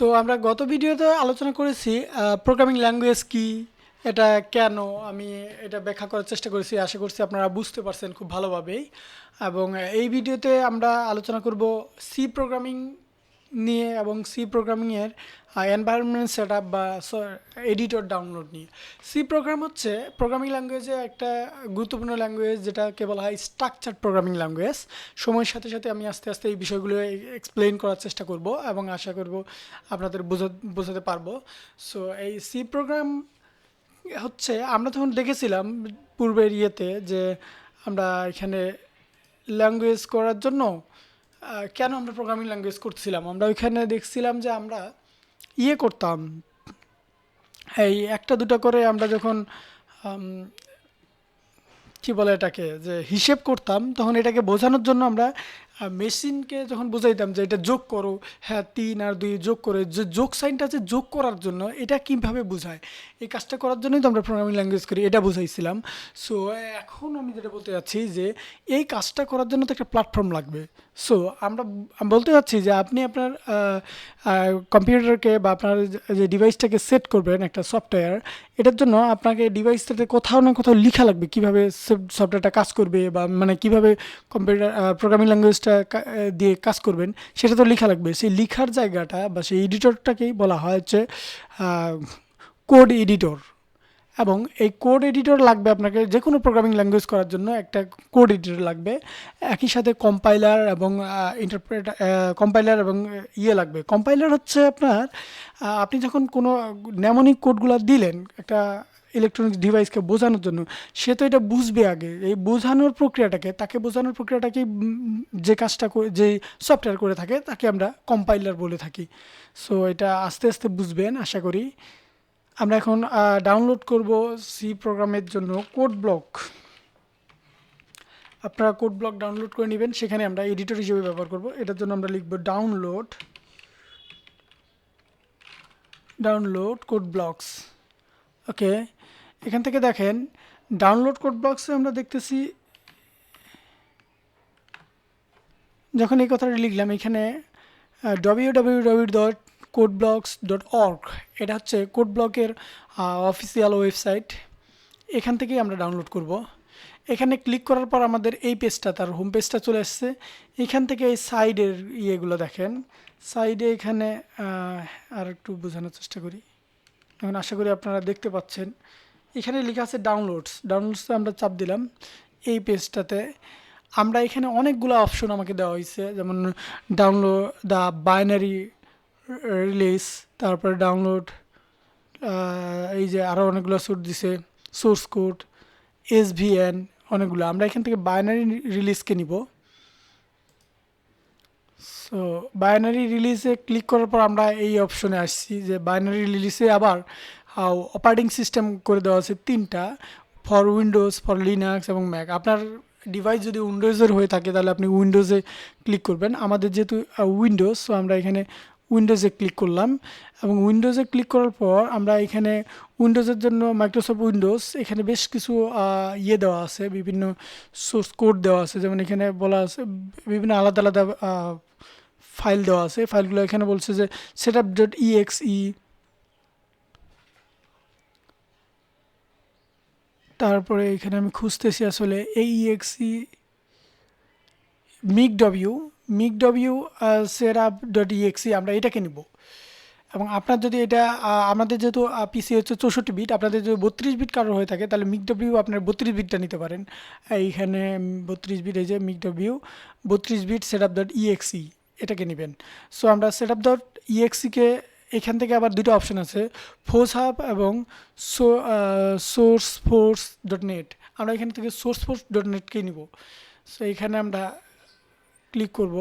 তো আমরা গত ভিডিওতে আলোচনা করেছি প্রোগ্রামিং ল্যাঙ্গুয়েজ কি, এটা কেন, আমি এটা ব্যাখ্যা করার চেষ্টা করেছি। আশা করছি আপনারা বুঝতে পারছেন খুব ভালোভাবেই। এবং এই ভিডিওতে আমরা আলোচনা করব সি প্রোগ্রামিং নিয়ে এবং সি প্রোগ্রামিংয়ের এনভায়রনমেন্ট সেট আপ বা এডিটর ডাউনলোড নিয়ে। সি প্রোগ্রাম হচ্ছে প্রোগ্রামিং ল্যাঙ্গুয়েজে একটা গুরুত্বপূর্ণ ল্যাঙ্গুয়েজ, যেটাকে বলা হয় স্ট্রাকচার্ড প্রোগ্রামিং ল্যাঙ্গুয়েজ। সময়ের সাথে সাথে আমি আস্তে আস্তে এই বিষয়গুলো এক্সপ্লেন করার চেষ্টা করব এবং আশা করব আপনাদের বোঝাতে পারবো। সো এই সি প্রোগ্রাম হচ্ছে, আমরা তখন দেখেছিলাম পূর্বের ইয়েতে যে আমরা এখানে ল্যাঙ্গুয়েজ করার জন্য কেন আমরা প্রোগ্রামিং ল্যাঙ্গুয়েজ করছিলাম। আমরা ওইখানে দেখছিলাম যে আমরা করতাম, এই একটা দুটা করে আমরা যখন কি বলে এটাকে, যে হিসেব করতাম, তখন এটাকে বোঝানোর জন্য আমরা মেশিনকে যখন বোঝাইতাম যে এটা যোগ করো, হ্যাঁ ৩ আর ২ যোগ করে, যে যোগ সাইনটা আছে যোগ করার জন্য, এটা কীভাবে বোঝায়, এই কাজটা করার জন্যই তো আমরা প্রোগ্রামিং ল্যাঙ্গুয়েজ করি, এটা বুঝাইছিলাম। সো এখন আমি যেটা বলতে চাচ্ছি যে এই কাজটা করার জন্য তো একটা প্ল্যাটফর্ম লাগবে। সো আমি বলতে চাচ্ছি যে আপনি আপনার কম্পিউটারকে বা আপনার যে ডিভাইসটাকে সেট করবেন একটা সফটওয়্যার, এটার জন্য আপনাকে ডিভাইসটাতে কোথাও না কোথাও লেখা লাগবে কীভাবে সফটওয়্যারটা কাজ করবে, বা মানে কীভাবে কম্পিউটার প্রোগ্রামিং ল্যাঙ্গুয়েজটা দিয়ে কাজ করবেন সেটা তো লেখা লাগবে। সেই লেখার জায়গাটা বা সেই এডিটরটাকেই বলা হয় হচ্ছে কোড এডিটর। এবং এই কোড এডিটর লাগবে আপনাকে যে কোনো প্রোগ্রামিং ল্যাঙ্গুয়েজ করার জন্য, একটা কোড এডিটর লাগবে। একই সাথে কম্পাইলার এবং কম্পাইলার এবং লাগবে। কম্পাইলার হচ্ছে আপনার আপনি যখন কোনো নেমনিক কোডগুলো দিলেন একটা ইলেকট্রনিক্স ডিভাইসকে বোঝানোর জন্য, সে তো এটা বুঝবে আগে। এই বোঝানোর প্রক্রিয়াটাকে, তাকে বোঝানোর প্রক্রিয়াটাকে যে কাজটা যে সফটওয়্যার করে থাকে তাকে আমরা কম্পাইলার বলে থাকি। সো এটা আস্তে আস্তে বুঝবেন আশা করি। আমরা এখন ডাউনলোড করব সি প্রোগ্রামের জন্য কোড ব্লক। আপনারা কোড ব্লক ডাউনলোড করে নেবেন, সেখানে আমরা এডিটর হিসেবে ব্যবহার করব। এটার জন্য আমরা লিখব ডাউনলোড কোড ব্লকস। ওকে, এখান থেকে দেখেন ডাউনলোড কোড ব্লকসে আমরা দেখতেছি, যখন এই কথাটা লিখলাম এখানে www.codeblocks.org, এটা হচ্ছে কোড ব্লকের অফিসিয়াল ওয়েবসাইট। এখান থেকেই আমরা ডাউনলোড করব। এখানে ক্লিক করার পর আমাদের এই পেজটা, তার হোম পেজটা চলে আসছে। এখান থেকে এই সাইডের ইয়েগুলো দেখেন, সাইডে এখানে আর একটু বোঝানোর চেষ্টা করি। এখন আশা করি আপনারা দেখতে পাচ্ছেন, এখানে লেখা আছে ডাউনলোডসে আমরা চাপ দিলাম। এই পেজটাতে আমরা এখানে অনেকগুলো অপশন আমাকে দেওয়া হয়েছে, যেমন ডাউনলোড দ্য বাইনারি রিলিজ, তারপরে ডাউনলোড, এই যে আরও অনেকগুলো সোর্স দিছে, সোর্স কোড, SVN, অনেকগুলো। আমরা এখান থেকে বাইনারি রিলিজকে নিব। সো বাইনারি রিলিজে ক্লিক করার পর আমরা এই অপশনে আসছি, যে বাইনারি রিলিজে আবার অপারেটিং সিস্টেম করে দেওয়া আছে 3টা, ফর উইন্ডোজ, ফর লিনাক্স এবং ম্যাক। আপনার ডিভাইস যদি উইন্ডোজের হয়ে থাকে তাহলে আপনি উইন্ডোজে ক্লিক করবেন। আমাদের যেহেতু উইন্ডোজ, সো আমরা এখানে উইন্ডোজে ক্লিক করলাম। এবং উইন্ডোজে ক্লিক করার পর আমরা এখানে উইন্ডোজের জন্য মাইক্রোসফট উইন্ডোজ, এখানে বেশ কিছু দেওয়া আছে, বিভিন্ন সোর্স কোড দেওয়া আছে। যেমন এখানে বলা আছে বিভিন্ন আলাদা আলাদা ফাইল দেওয়া আছে। ফাইলগুলো এখানে বলছে যে setup.exe, তারপরে এখানে আমি খুঁজতেছি আসলে exe মিকডব্লিউ setup.exe, আমরা এটাকে নিব। এবং আপনার যদি এটা আমাদের যেহেতু পিসি হচ্ছে 64 বিট, আপনাদের যদি 32 বিট কারোর হয়ে থাকে তাহলে মিকডব্লিউ আপনার 32 বিটটা নিতে পারেন। এইখানে 32 বিট, এই যে মিকডব্লিউ 32 বিট setup.exe, এটাকে নেবেন। সো আমরা setup.exe-কে এখান থেকে আবার দুটো অপশন আছে, ফোর্স হাব এবং sourceforce.net। আমরা এখান থেকে sourceforce.net-কে নিব। সো এখানে আমরা ক্লিক করব,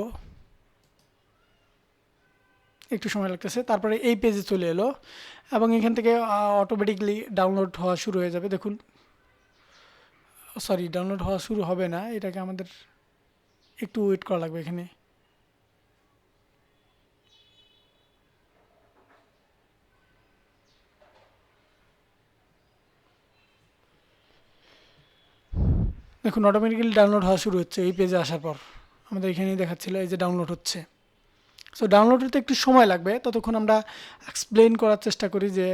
একটু সময় লাগতেছে। তারপরে এই পেজে চলে এলো এবং এখান থেকে অটোমেটিকলি ডাউনলোড হওয়া শুরু হয়ে যাবে। দেখুন, সরি, ডাউনলোড হওয়া শুরু হবে না, এটাকে আমাদের একটু ওয়েট করা লাগবে। এখানে দেখুন অটোমেটিক্যালি ডাউনলোড হওয়া শুরু হচ্ছে। এই পেজে আসার পর আমাদের এখানেই দেখাচ্ছিল এই যে ডাউনলোড হচ্ছে। সো ডাউনলোড হতে একটু সময় লাগবে, ততক্ষণ আমরা এক্সপ্লেন করার চেষ্টা করি যে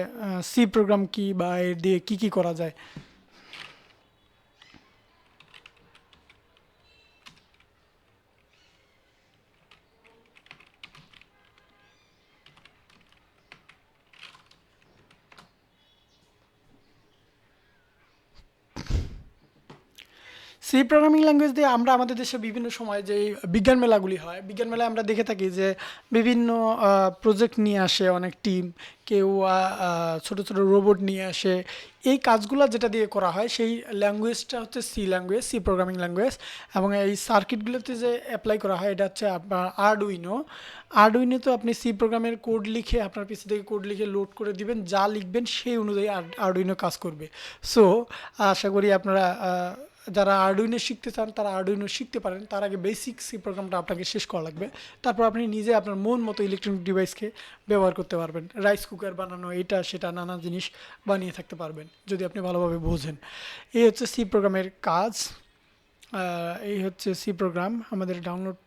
সি প্রোগ্রাম কি বা এর দিয়ে কি কি করা যায়। সি প্রোগ্রামিং ল্যাঙ্গুয়েজ দিয়ে আমরা আমাদের দেশে বিভিন্ন সময় যে বিজ্ঞান মেলাগুলি হয়, বিজ্ঞান মেলায় আমরা দেখে থাকি যে বিভিন্ন প্রজেক্ট নিয়ে আসে অনেক টিম, কেউ ছোট ছোট রোবট নিয়ে আসে। এই কাজগুলো যেটা দিয়ে করা হয় সেই ল্যাঙ্গুয়েজটা হচ্ছে C language, C programming language. এবং এই সার্কিটগুলোতে যে অ্যাপ্লাই করা হয় এটা হচ্ছে আপনার আরডুইনো। আরডুইনোতে আপনি সি প্রোগ্রামের কোড লিখে আপনার পিসি থেকে কোড লিখে লোড করে দিবেন, যা লিখবেন সেই অনুযায়ী আরডুইনো কাজ করবে। সো আশা করি আপনারা যারা আরডুইনো শিখতে চান তারা আরডুইনো শিখতে পারেন। তার আগে বেসিক সি প্রোগ্রামটা আপনাকে শেষ করা লাগবে, তারপর আপনি নিজে আপনার মন মতো ইলেকট্রনিক ডিভাইসকে ব্যবহার করতে পারবেন। রাইস কুকার বানানো, এটা সেটা নানা জিনিস বানিয়ে থাকতে পারবেন যদি আপনি ভালোভাবে বোঝেন। এই হচ্ছে সি প্রোগ্রামের কাজ। এই হচ্ছে সি প্রোগ্রাম, আমাদের ডাউনলোড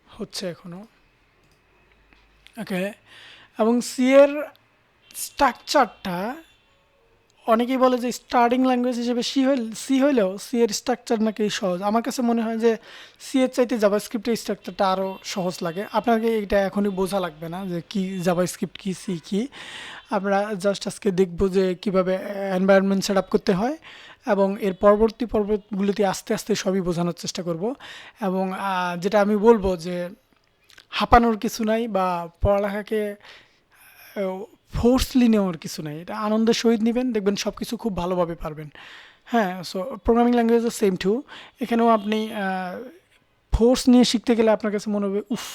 হচ্ছে এখনও। ওকে, এবং সি এর স্ট্রাকচারটা অনেকেই বলে যে স্টার্টিং ল্যাঙ্গুয়েজ হিসেবে সি হইলেও সি এর স্ট্রাকচার নাকি সহজ। আমার কাছে মনে হয় যে সি এর চাইতে জাভাস্ক্রিপ্টের স্ট্রাকচারটা আরও সহজ লাগে। আপনাকে এটা এখনই বোঝা লাগবে না যে কি জাভাস্ক্রিপ্ট কি সি কি। আমরা জাস্ট আজকে দেখব যে কীভাবে এনভায়রনমেন্ট সেট আপ করতে হয়, এবং এর পরবর্তী পর্বগুলিতে আস্তে আস্তে সবই বোঝানোর চেষ্টা করব। এবং যেটা আমি বলবো যে হাঁপানোর কিছু নাই বা পড়ালেখাকে ফোর্সলি নেওয়ার কিছু নাই, এটা আনন্দের সহিত নেবেন, দেখবেন সব কিছু খুব ভালোভাবে পারবেন। হ্যাঁ, so programming language same to. এখানেও আপনি ফোর্স নিয়ে শিখতে গেলে আপনার কাছে মনে হবে উফ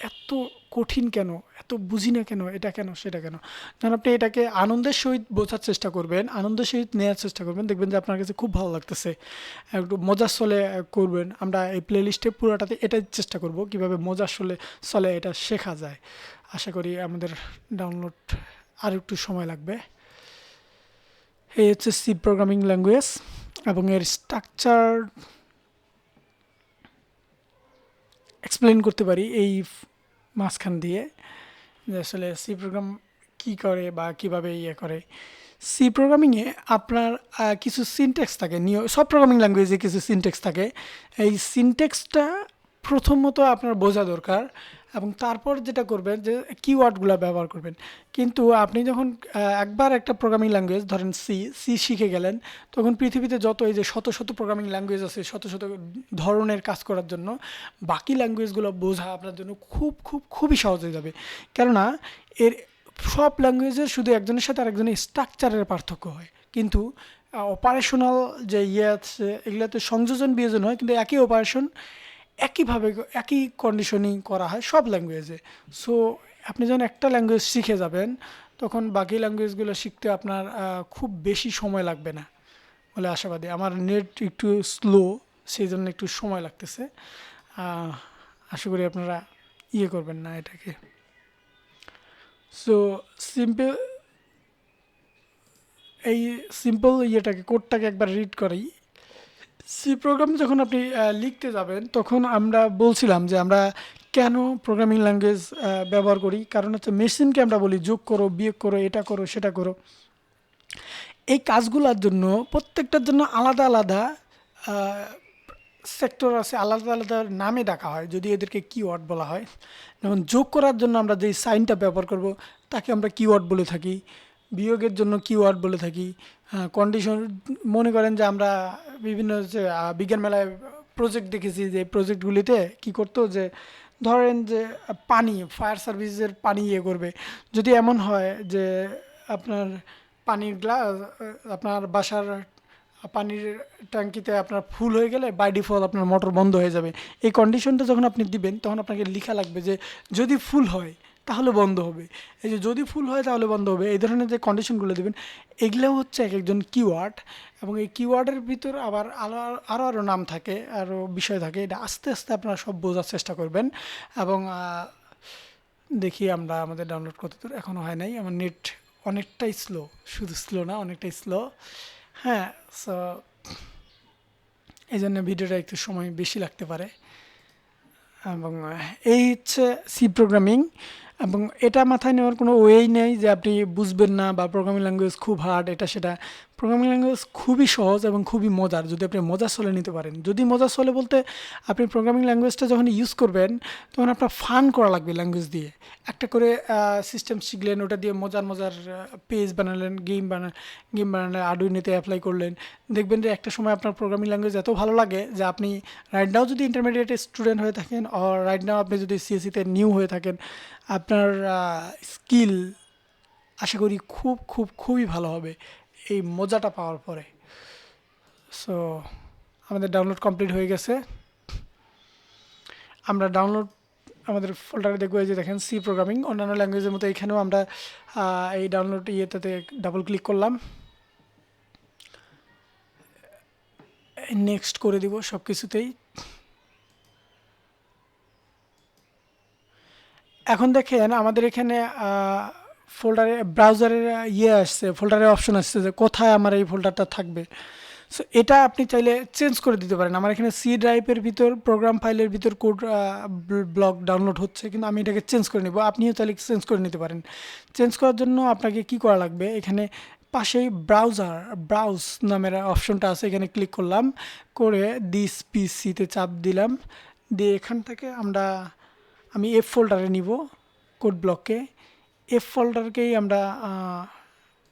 এত কঠিন কেন, এত বুঝি না কেন, এটা কেন সেটা কেন। কারণ আপনি এটাকে আনন্দের সহিত বোঝার চেষ্টা করবেন, আনন্দের সহিত নেওয়ার চেষ্টা করবেন, দেখবেন যে আপনার কাছে খুব ভালো লাগতেছে। একটু মজার চলে করবেন। আমরা এই প্লে লিস্টে পুরোটাতে এটাই চেষ্টা করব কীভাবে মজার চলে এটা শেখা যায়। আশা করি আমাদের ডাউনলোড আর একটু সময় লাগবে। এই হচ্ছে সি প্রোগ্রামিং ল্যাঙ্গুয়েজ এবং এর স্ট্রাকচার এক্সপ্লেন করতে পারি এই মাঝখান দিয়ে, যে আসলে সি প্রোগ্রাম কী করে বা কীভাবে ইয়ে করে। সি প্রোগ্রামিংয়ে আপনার কিছু সিনটেক্স থাকে, সব প্রোগ্রামিং ল্যাঙ্গুয়েজে কিছু সিনটেক্স থাকে। এই সিনটেক্সটা প্রথমত আপনার বোঝা দরকার, এবং তারপর যেটা করবেন যে কিওয়ার্ডগুলো ব্যবহার করবেন। কিন্তু আপনি যখন একবার একটা প্রোগ্রামিং ল্যাঙ্গুয়েজ ধরেন সি শিখে গেলেন, তখন পৃথিবীতে যত এই যে শত শত প্রোগ্রামিং ল্যাঙ্গুয়েজ আছে শত শত ধরনের কাজ করার জন্য, বাকি ল্যাঙ্গুয়েজগুলো বোঝা আপনার জন্য খুবই সহজ হয়ে যাবে। কেননা এর সব ল্যাঙ্গুয়েজের শুধু একজনের সাথে আরেকজনের স্ট্রাকচারের পার্থক্য হয়, কিন্তু অপারেশনাল যে ইয়ে আছে এগুলোতে সংযোজন বিয়োজন হয়, কিন্তু একই অপারেশন একইভাবে একই কন্ডিশনিং করা হয় সব ল্যাঙ্গুয়েজে। সো আপনি যখন একটা ল্যাঙ্গুয়েজ শিখে যাবেন, তখন বাকি ল্যাঙ্গুয়েজগুলো শিখতে আপনার খুব বেশি সময় লাগবে না বলে আশাবাদী। আমার নেট একটু স্লো, সেই জন্য একটু সময় লাগতেছে। আশা করি আপনারা ইয়ে করবেন না এটাকে। সো সিম্পল এই সিম্পল ইয়েটাকে কোডটাকে একবার রিড করি। সি প্রোগ্রাম যখন আপনি লিখতে যাবেন, তখন আমরা বলছিলাম যে আমরা কেন প্রোগ্রামিং ল্যাঙ্গুয়েজ ব্যবহার করি, কারণ হচ্ছে মেশিনকে আমরা বলি যোগ করো, বিয়োগ করো, এটা করো, সেটা করো। এই কাজগুলোর জন্য প্রত্যেকটার জন্য আলাদা আলাদা সেক্টর আছে, আলাদা আলাদা নামে ডাকা হয় যদি এদেরকে কিওয়ার্ড বলা হয়। যেমন যোগ করার জন্য আমরা যেই সাইনটা ব্যবহার করব তাকে আমরা কিওয়ার্ড বলে থাকি, বিয়োগের জন্য কিওয়ার্ড বলে থাকি। কন্ডিশন, মনে করেন যে আমরা বিভিন্ন যে বিজ্ঞান মেলায় প্রজেক্ট দেখেছি, যে প্রজেক্টগুলিতে কি করতো, যে ধরেন যে পানি, ফায়ার সার্ভিসের পানি ইয়ে করবে। যদি এমন হয় যে আপনার পানির গ্লাস, আপনার বাসার পানির ট্যাঙ্কিতে আপনার ফুল হয়ে গেলে বাই ডিফল্ট আপনার মোটর বন্ধ হয়ে যাবে। এই কন্ডিশনটা যখন আপনি দিবেন, তখন আপনাকে লেখা লাগবে যে যদি ফুল হয় তাহলে বন্ধ হবে, এই যে যদি ফুল হয় তাহলে বন্ধ হবে, এই ধরনের যে কন্ডিশনগুলো দেবেন, এগুলোও হচ্ছে এক একজন কিওয়ার্ড। এবং এই কিওয়ার্ডের ভিতর আবার আরও নাম থাকে, আরও বিষয় থাকে। এটা আস্তে আস্তে আপনারা সব বোঝার চেষ্টা করবেন। এবং দেখি আমরা আমাদের ডাউনলোড করতে দূর এখনও হয় নাই, আমার নেট অনেকটাই স্লো, শুধু স্লো না অনেকটাই স্লো। হ্যাঁ, সো এই জন্য ভিডিওটা একটু সময় বেশি লাগতে পারে। এবং এই হচ্ছে সি প্রোগ্রামিং। এবং এটা মাথায় নেওয়ার কোনো ওয়েই নেই যে আপনি বুঝবেন না বা প্রোগ্রামিং ল্যাঙ্গুয়েজ খুব হার্ড এটা সেটা। প্রোগ্রামিং ল্যাঙ্গুয়েজ খুবই সহজ এবং খুবই মজার যদি আপনি মজার ছলে নিতে পারেন। যদি মজার ছলে বলতে আপনি প্রোগ্রামিং ল্যাঙ্গুয়েজটা যখন ইউজ করবেন তখন আপনার ফান করা লাগবে ল্যাঙ্গুয়েজ দিয়ে। একটা করে সিস্টেম শিখলেন, ওটা দিয়ে মজার মজার পেজ বানালেন, গেম বানালেন, আর্ডুইনোতে অ্যাপ্লাই করলেন। দেখবেন যে একটা সময় আপনার প্রোগ্রামিং ল্যাঙ্গুয়েজ এত ভালো লাগে যে আপনি রাইট নাও যদি ইন্টারমিডিয়েট স্টুডেন্ট হয়ে থাকেন আর রাইট নাও আপনি যদি সিএসসিতে নিউ হয়ে থাকেন, আপনার স্কিল আশা করি খুবই ভালো হবে এই মজাটা পাওয়ার পরে। সো আমাদের ডাউনলোড কমপ্লিট হয়ে গেছে। আমরা ডাউনলোড আমাদের ফোল্ডারে দেখবো, এই যে দেখেন সি প্রোগ্রামিং। অন্যান্য ল্যাঙ্গুয়েজের মতো এখানেও আমরা এই ডাউনলোড ইয়েটাতে ডাবল ক্লিক করলাম, নেক্সট করে দিব সব কিছুতেই। এখন দেখেন আমাদের এখানে ফোল্ডারে ব্রাউজারের আসছে, ফোল্ডারের অপশন আসছে যে কোথায় আমার এই ফোল্ডারটা থাকবে। সো এটা আপনি চাইলে চেঞ্জ করে দিতে পারেন। আমার এখানে সি ড্রাইভের ভিতর প্রোগ্রাম ফাইলের ভিতর কোড ব্লক ডাউনলোড হচ্ছে, কিন্তু আমি এটাকে চেঞ্জ করে নিব। আপনিও চাইলে চেঞ্জ করে নিতে পারেন। চেঞ্জ করার জন্য আপনাকে কি করা লাগবে, এখানে পাশেই ব্রাউজ নামের অপশনটা আছে, এখানে ক্লিক করলাম, করে দিস পিসিতে চাপ দিলাম, দিয়ে এখান থেকে আমি এফ ফোল্ডারে নিব কোড ব্লককে। এফ ফোল্ডারকেই আমরা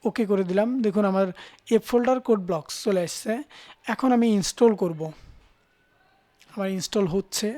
ওকে করে দিলাম। দেখুন আমার এফ ফোল্ডার কোড ব্লকস চলে আসছে। এখন আমি ইনস্টল করব, আমার ইনস্টল হচ্ছে।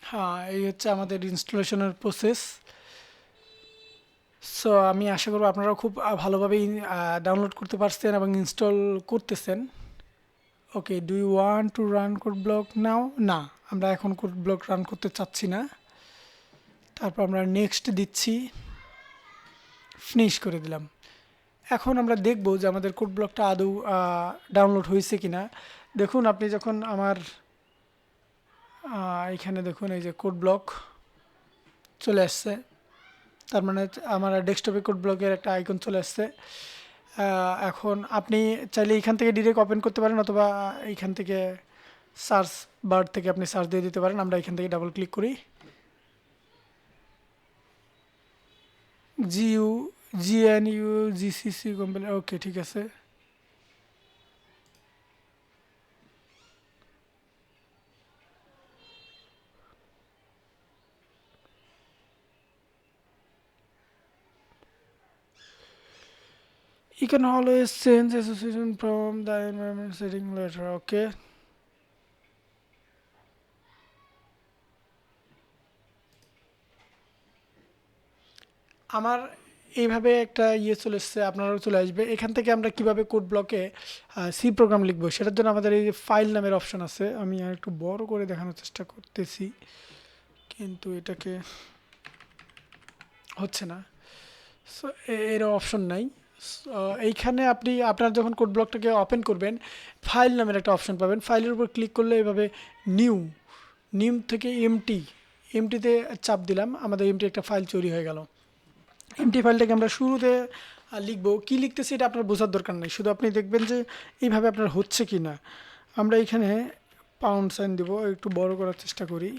হ্যাঁ, এই হচ্ছে আমাদের ইনস্টলেশনের প্রসেস। সো আমি আশা করব আপনারাও খুব ভালোভাবে ডাউনলোড করতে পারছেন এবং ইনস্টল করতেছেন। Okay, do you want to run code block now? না, আমরা এখন কোড ব্লক রান করতে চাচ্ছি না। তারপর আমরা নেক্সট দিচ্ছি, ফিনিশ করে দিলাম। এখন আমরা দেখব যে আমাদের কোড ব্লকটা আদৌ ডাউনলোড হয়েছে কিনা। দেখুন আপনি যখন আমার এখানে দেখুন এই যে কোড ব্লক চলে আসছে, তার মানে আমার ডেস্কটপে কোড ব্লকের একটা আইকন চলে আসছে। এখন আপনি চাইলে এখান থেকে ডিরেক্ট ওপেন করতে পারেন, অথবা এইখান থেকে সার্চ বার থেকে আপনি সার্চ দিয়ে দিতে পারেন। আমরা এখান থেকে ডাবল ক্লিক করি, GNU GCC কোম্পানি। ওকে, ঠিক আছে। You can always change association from the environment setting later. Okay. আমার এইভাবে একটা চলে এসছে, আপনারাও চলে আসবে। এখান থেকে আমরা কিভাবে কোড ব্লকে সি প্রোগ্রাম লিখবো সেটার জন্য আমাদের এই যে ফাইল নামের অপশন আছে, আমি আর একটু বড় করে দেখানোর চেষ্টা করতেছি, কিন্তু এটাকে হচ্ছে না। সো এর অপশন নাই। এইখানে আপনি আপনার যখন কোড ব্লকটাকে ওপেন করবেন, ফাইল নামের একটা অপশন পাবেন। ফাইলের উপর ক্লিক করলে এভাবে নিউ থেকে এমটিতে চাপ দিলাম, আমাদের এমটি একটা ফাইল তৈরি হয়ে গেল। এমটি ফাইলটাকে আমরা শুরুতে লিখবো, কি লিখতেছি এটা আপনার বোঝার দরকার নেই, শুধু আপনি দেখবেন যে এইভাবে আপনার হচ্ছে কি না। আমরা এখানে পাউন্ড সাইন দেব, একটু বড় করার চেষ্টা করি,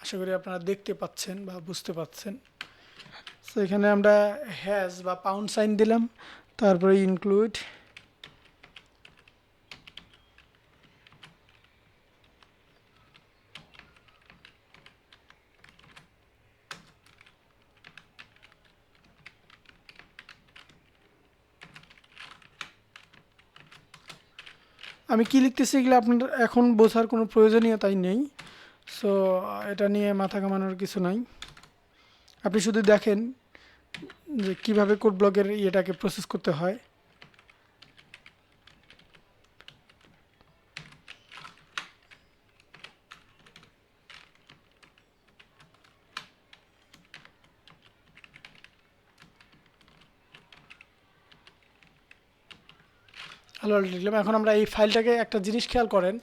আশা করি আপনারা দেখতে পাচ্ছেন বা বুঝতে পাচ্ছেন। সো এখানে আমরা হ্যাজ বা পাউন্ড সাইন দিলাম, তারপরে ইনক্লুড, আমি কি লিখতেছি এগুলো আপনার এখন বোঝার কোনো প্রয়োজনীয়তাই নেই। সো এটা নিয়ে মাথা ঘামানোর কিছু নাই, আপনি শুধু দেখেন যে কীভাবে কোড ব্লকের ইয়েটাকে প্রসেস করতে হয়। হ্যালো ওয়ার্ল্ড লিখলাম। এখন আমরা এই ফাইলটাকে একটা জিনিস খেয়াল করেন,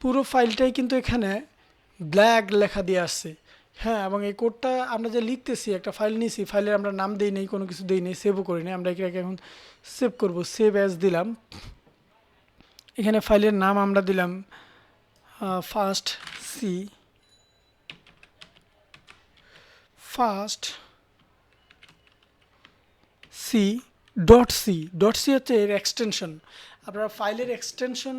পুরো ফাইলটাই কিন্তু এখানে ব্ল্যাক লেখা দিয়ে আসছে। হ্যাঁ, এবং এই কোডটা আমরা যে লিখতেছি, একটা ফাইল নিয়েছি, ফাইলের আমরা নাম দিই নেই, কোনো কিছু দিই নেই, সেভও করি নি। আমরা এটাকে এখন সেভ করব, সেভ অ্যাজ দিলাম। এখানে ফাইলের নাম আমরা দিলাম first C dot C. Dot C হচ্ছে এর এক্সটেনশন। আপনার ফাইলের এক্সটেনশন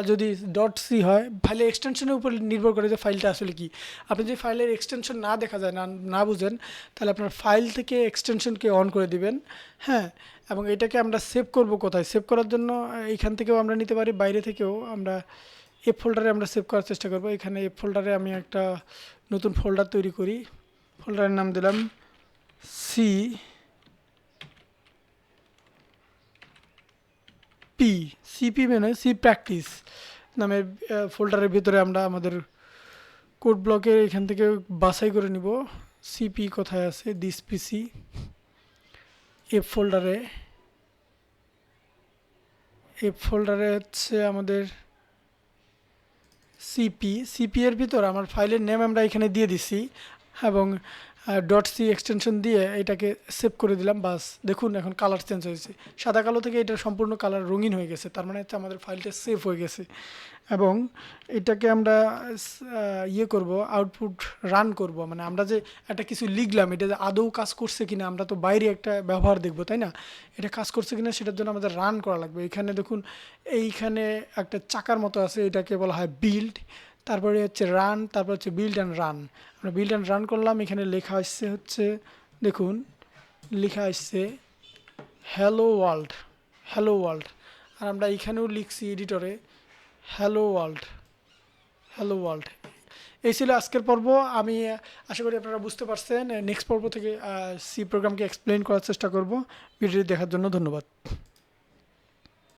যদি ডট সি হয়, ফাইলের এক্সটেনশনের উপর নির্ভর করে যে ফাইলটা আসলে কি। আপনি যদি ফাইলের এক্সটেনশন না দেখা যায়, না বুঝেন, তাহলে আপনার ফাইল থেকে এক্সটেনশনকে অন করে দিবেন। হ্যাঁ, এবং এটাকে আমরা সেভ করব কোথায়? সেভ করার জন্য এইখান থেকেও আমরা নিতে পারি, বাইরে থেকেও আমরা এ ফোল্ডারে আমরা সেভ করার চেষ্টা করব। এখানে এ ফোল্ডারে আমি একটা নতুন ফোল্ডার তৈরি করি, ফোল্ডারের নাম দিলাম সিপি মানে সি প্র্যাকটিস নামের ফোল্ডারের ভিতরে আমরা আমাদের কোড ব্লকের এখান থেকে বাছাই করে নিব সিপি কোথায় আছে, দিস পিসি। এ ফোল্ডারে হচ্ছে আমাদের সিপি এর ভিতর আমার ফাইলের নেম আমরা এখানে দিয়ে দিছি এবং ডট সি এক্সটেনশন দিয়ে এটাকে সেভ করে দিলাম। বাস দেখুন এখন কালার চেঞ্জ হয়েছে, সাদা কালো থেকে এটা সম্পূর্ণ কালার রঙিন হয়ে গেছে। তার মানে হচ্ছে আমাদের ফাইলটা সেভ হয়ে গেছে। এবং এটাকে আমরা করব, আউটপুট রান করব। মানে আমরা যে একটা কিছু লিখলাম, এটা যে আদৌ কাজ করছে কিনা, আমরা তো বাইরে একটা ব্যবহার দেখব, তাই না? এটা কাজ করছে কিনা সেটার জন্য আমাদের রান করা লাগবে। এখানে দেখুন, এইখানে একটা চাকার মতো আছে, এটাকে বলা হয় বিল্ড, তারপরে হচ্ছে রান, তারপর হচ্ছে বিল্ড অ্যান্ড রান। আমরা বিল্ড অ্যান্ড রান করলাম, এখানে লেখা আসছে হচ্ছে, দেখুন লেখা আসছে হ্যালো ওয়ার্ল্ড। আর আমরা এইখানেও লিখছি এডিটরে হ্যালো ওয়ার্ল্ড। এই ছিল আজকের পর্ব। আমি আশা করি আপনারা বুঝতে পারছেন। নেক্সট পর্ব থেকে সি প্রোগ্রামকে এক্সপ্লেন করার চেষ্টা করব। ভিডিওটি দেখার জন্য ধন্যবাদ।